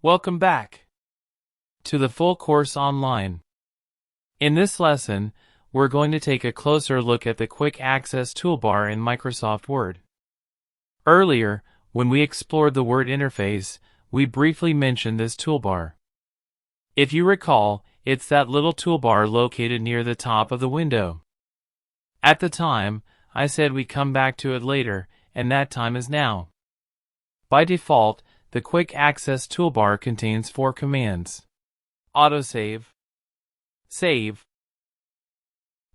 Welcome back to the full course online. In this lesson, we're going to take a closer look at the Quick Access Toolbar in Microsoft Word. Earlier, when we explored the Word interface, we briefly mentioned this toolbar. If you recall, it's that little toolbar located near the top of the window. At the time, I said we'd come back to it later, and that time is now. By default, the Quick Access Toolbar contains 4 commands: autosave, save,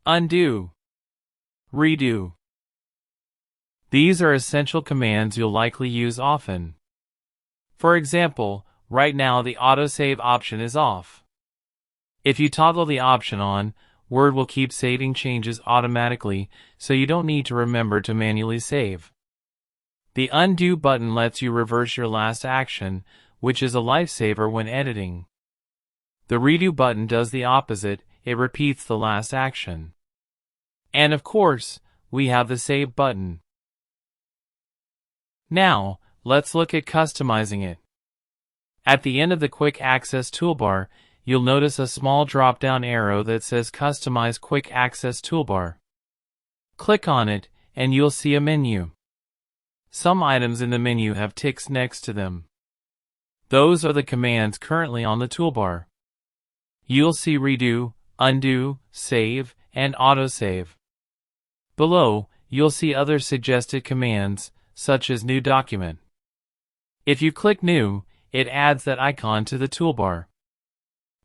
undo, redo. These are essential commands you'll likely use often. For example, right now the autosave option is off. If you toggle the option on, Word will keep saving changes automatically, so you don't need to remember to manually save. The undo button lets you reverse your last action, which is a lifesaver when editing. The redo button does the opposite, it repeats the last action. And of course, we have the save button. Now, let's look at customizing it. At the end of the Quick Access Toolbar, you'll notice a small drop-down arrow that says Customize Quick Access Toolbar. Click on it, and you'll see a menu. Some items in the menu have ticks next to them. Those are the commands currently on the toolbar. You'll see redo, undo, save, and autosave. Below, you'll see other suggested commands, such as new document. If you click new, it adds that icon to the toolbar.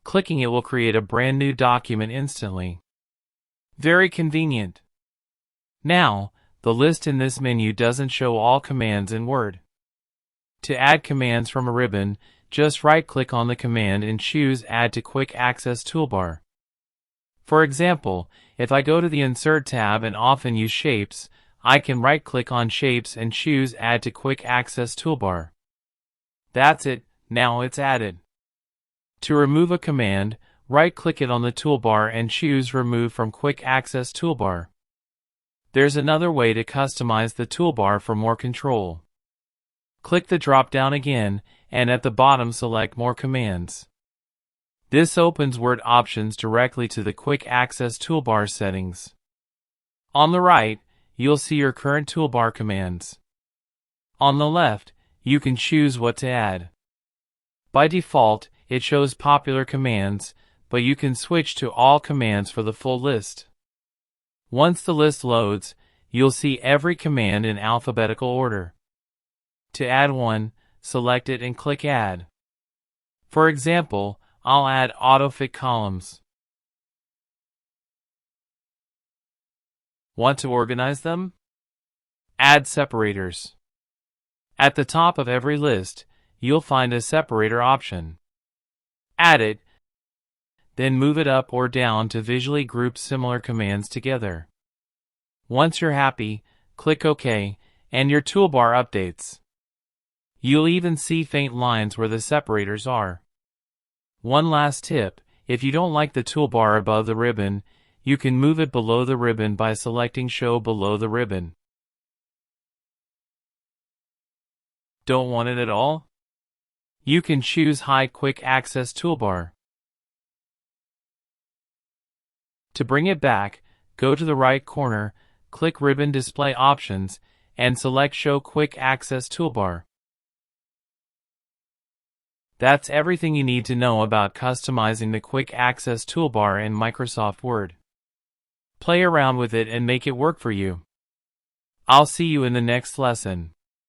Clicking it will create a brand new document instantly. Very convenient. Now, the list in this menu doesn't show all commands in Word. To add commands from a ribbon, just right-click on the command and choose Add to Quick Access Toolbar. For example, if I go to the Insert tab and often use Shapes, I can right-click on Shapes and choose Add to Quick Access Toolbar. That's it, now it's added. To remove a command, right-click it on the toolbar and choose Remove from Quick Access Toolbar. There's another way to customize the toolbar for more control. Click the drop-down again, and at the bottom select More Commands. This opens Word options directly to the Quick Access Toolbar settings. On the right, you'll see your current toolbar commands. On the left, you can choose what to add. By default, it shows popular commands, but you can switch to all commands for the full list. Once the list loads, you'll see every command in alphabetical order. To add one, select it and click Add. For example, I'll add Autofit columns. Want to organize them? Add separators. At the top of every list, you'll find a separator option. Add it, then move it up or down to visually group similar commands together. Once you're happy, click OK, and your toolbar updates. You'll even see faint lines where the separators are. One last tip, if you don't like the toolbar above the ribbon, you can move it below the ribbon by selecting Show Below the Ribbon. Don't want it at all? You can choose Hide Quick Access Toolbar. To bring it back, go to the right corner, click Ribbon Display Options, and select Show Quick Access Toolbar. That's everything you need to know about customizing the Quick Access Toolbar in Microsoft Word. Play around with it and make it work for you. I'll see you in the next lesson.